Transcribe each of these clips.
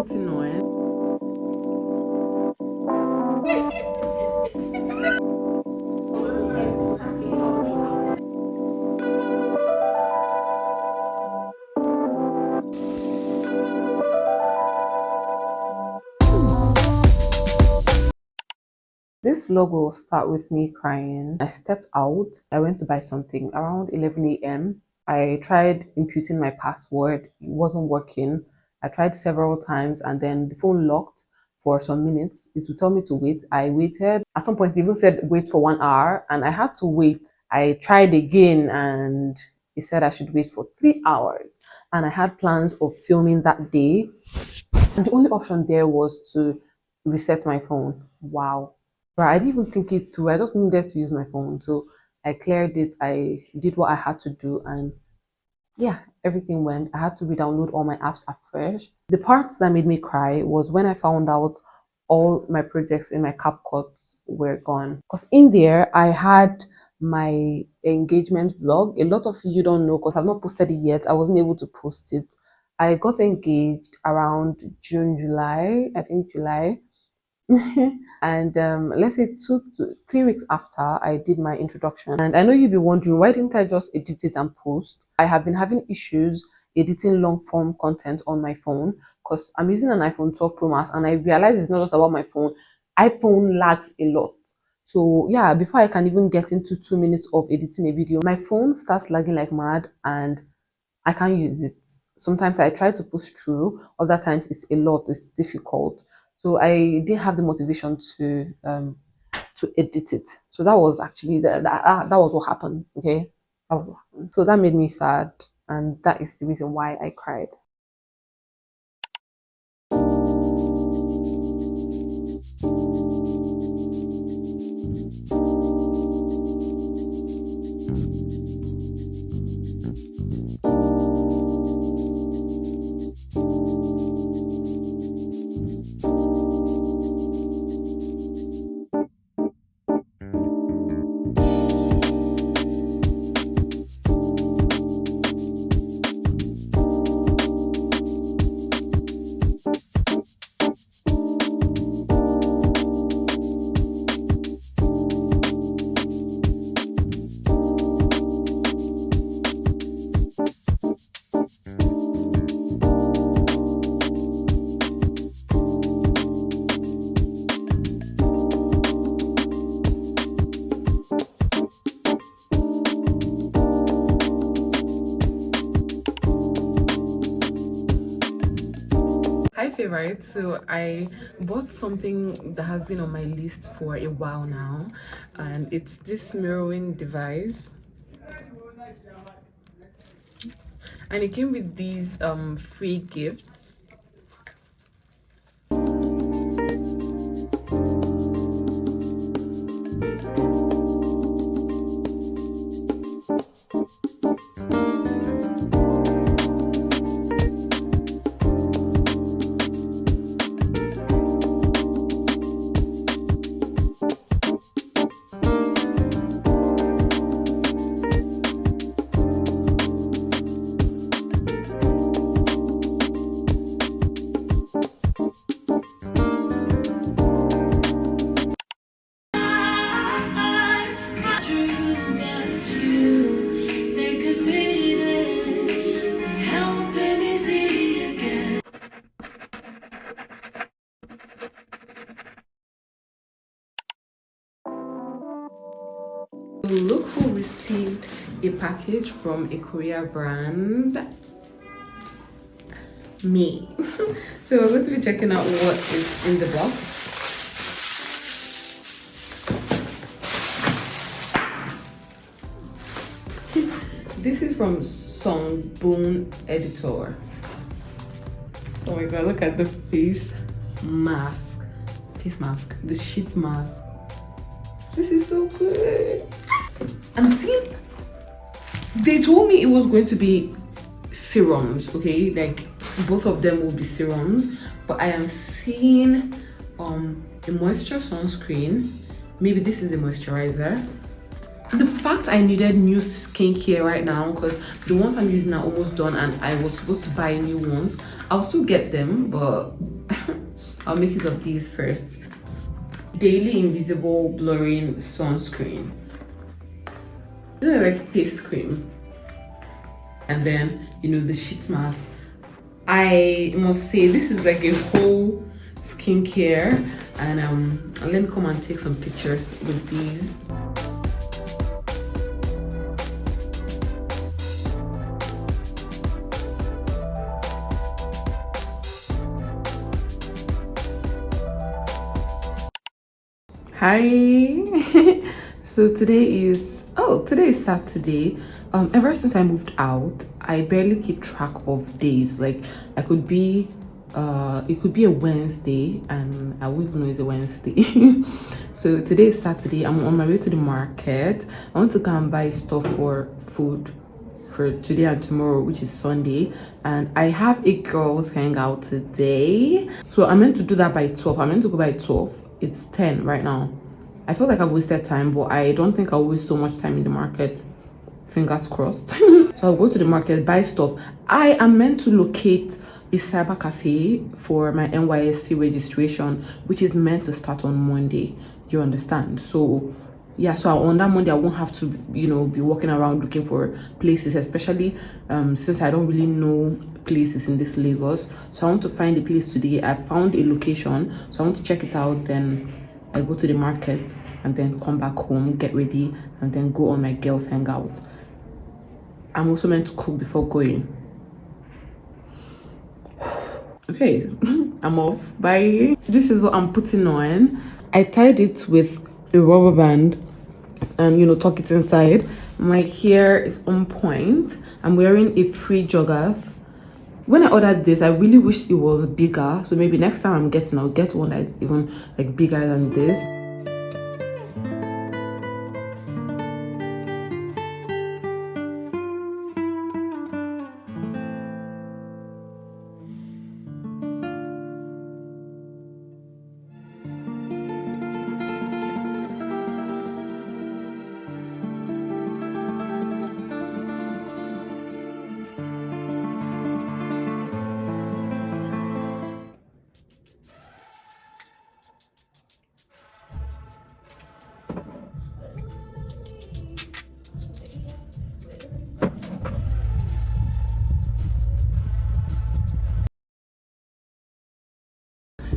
continuer. This vlog will start with me crying. I stepped out. I went to buy something around 11 a.m. I tried inputting my password. It wasn't working. I tried several times and then the phone locked for some minutes. It would tell me to wait. I waited. At some point, it even said wait for 1 hour and I had to wait. I tried again and it said I should wait for 3 hours. And I had plans of filming that day. And the only option there was to reset my phone. Wow. But I didn't even think it through. I just needed to use my phone. So I cleared it. I did what I had to do. And yeah, everything went. I had to re-download all my apps afresh. The part that made me cry was when I found out all my projects in my CapCut were gone. Because in there, I had my engagement vlog. A lot of you don't know because I've not posted it yet. I wasn't able to post it. I got engaged around June, July, I think July. And let's say 2 to 3 weeks after I did my introduction. And I know you'll be wondering, why didn't I just edit it and post? I have been having issues editing long form content on my phone because I'm using an iPhone 12 Pro Max and I realize it's not just about my phone. iPhone lags a lot. So yeah, before I can even get into 2 minutes of editing a video, my phone starts lagging like mad and I can't use it. Sometimes I try to push through, other times it's a lot, it's difficult. So I didn't have the motivation to edit it. So that was actually that was what happened. Okay, that was what happened. So that made me sad, and that is the reason why I cried. Right, so I bought something that has been on my list for a while now, and it's this mirroring device, and it came with these free gifts. Look who received a package from a Korea brand. Me. So we're going to be checking out what is in the box. This is from Sooo Editor. Oh my god, look at the face mask, the sheet mask. This is so good. I'm seeing, they told me it was going to be serums, okay, like both of them will be serums, but I am seeing a moisture sunscreen. Maybe this is a moisturizer. The fact I needed new skincare right now because the ones I'm using are almost done and I was supposed to buy new ones. I'll still get them, but I'll make use of these first. Daily Invisible Blurring Sunscreen. Like face cream. And then, the sheet mask. I must say, this is like a whole skincare. And let me come and take some pictures with these. Hi. So today is Saturday. Ever since I moved out, I barely keep track of days. Like I could be it could be a Wednesday and I won't even know it's a Wednesday. So today is Saturday. I'm on my way to the market. I want to go and buy stuff for food for today and tomorrow, which is Sunday, and I have a girls hangout today. So I meant to do that by 12. I meant to go by 12. It's 10 right now. I feel like I've wasted time, but I don't think I'll waste so much time in the market. Fingers crossed. So I'll go to the market, buy stuff. I am meant to locate a cyber cafe for my NYSC registration, which is meant to start on Monday. You understand? So yeah, so on that Monday I won't have to be walking around looking for places, especially since I don't really know places in this Lagos. So I want to find a place today. I found a location, so I want to check it out. Then I go to the market and then come back home, get ready, and then go on my girls hangout. I'm also meant to cook before going. Okay. I'm off. Bye. This is what I'm putting on. I tied it with a rubber band and tuck it inside. My hair is on point. I'm wearing a free joggers. When I ordered this, I really wish it was bigger, so maybe next time I'll get one that's even like bigger than this.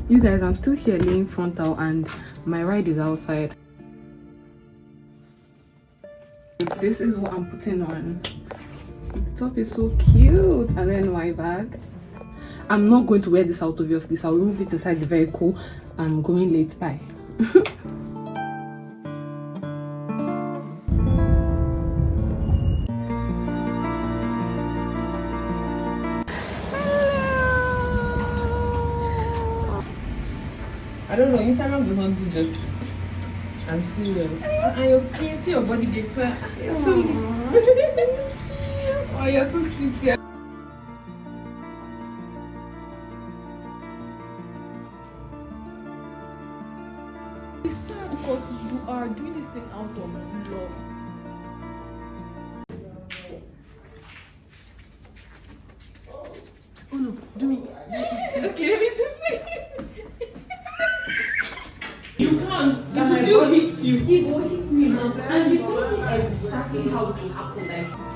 You guys, I'm still here laying frontal and my ride is outside. This is what I'm putting on. The top is so cute, and then my bag. I'm not going to wear this out obviously, so I'll remove it inside the vehicle. I'm going late. Bye. I don't know, Instagram does not do justice. I'm serious. And your skin, see your body gets you're so oh, you're so cute. Yeah. It's sad because you are doing this thing out of love. Oh no, do me. Okay, let me do it. You can't. It will still hit you. It will hit me now. And you told me exactly how it will happen. Like.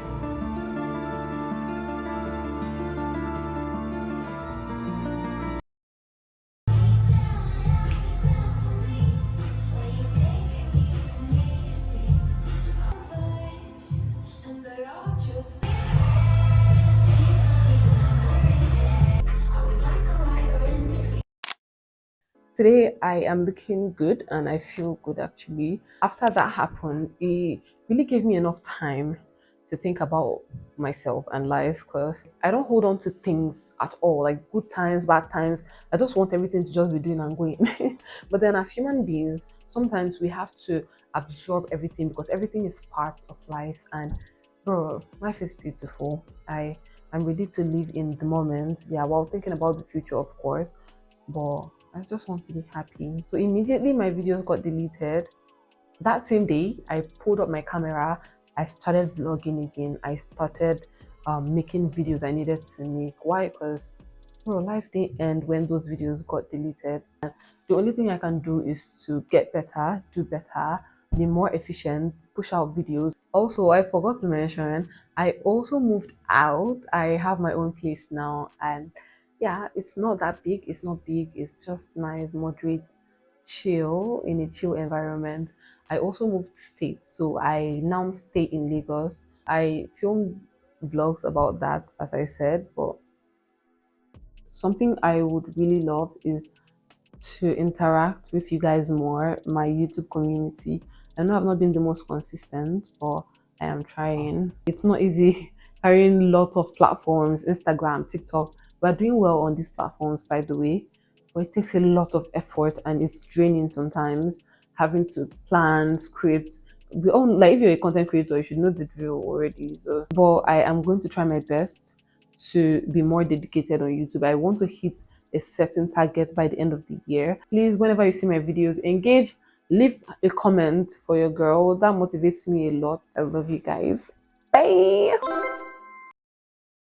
Today I am looking good and I feel good actually. After that happened, it really gave me enough time to think about myself and life, because I don't hold on to things at all, like good times, bad times. I just want everything to just be doing and going. But then as human beings, sometimes we have to absorb everything because everything is part of life. And bro, life is beautiful. I'm ready to live in the moment, yeah, while thinking about the future, of course, but I just want to be happy. So immediately my videos got deleted. That same day, I pulled up my camera. I started vlogging again. I started making videos I needed to make. Why? Because Bro, life didn't end when those videos got deleted. The only thing I can do is to get better, do better, be more efficient, push out videos. Also, I forgot to mention, I also moved out. I have my own place now, and yeah, it's not that big. It's not big. It's just nice, moderate, chill in a chill environment. I also moved states, so I now stay in Lagos. I film vlogs about that, as I said, but something I would really love is to interact with you guys more, my YouTube community. I know I've not been the most consistent, but I am trying. It's not easy carrying lots of platforms, Instagram, TikTok. We're doing well on these platforms, by the way, but it takes a lot of effort and it's draining sometimes having to plan, script. We all like if you're a content creator, you should know the drill already. So, but I am going to try my best to be more dedicated on YouTube. I want to hit a certain target by the end of the year. Please, whenever you see my videos, engage, leave a comment for your girl. That motivates me a lot. I love you guys. Bye.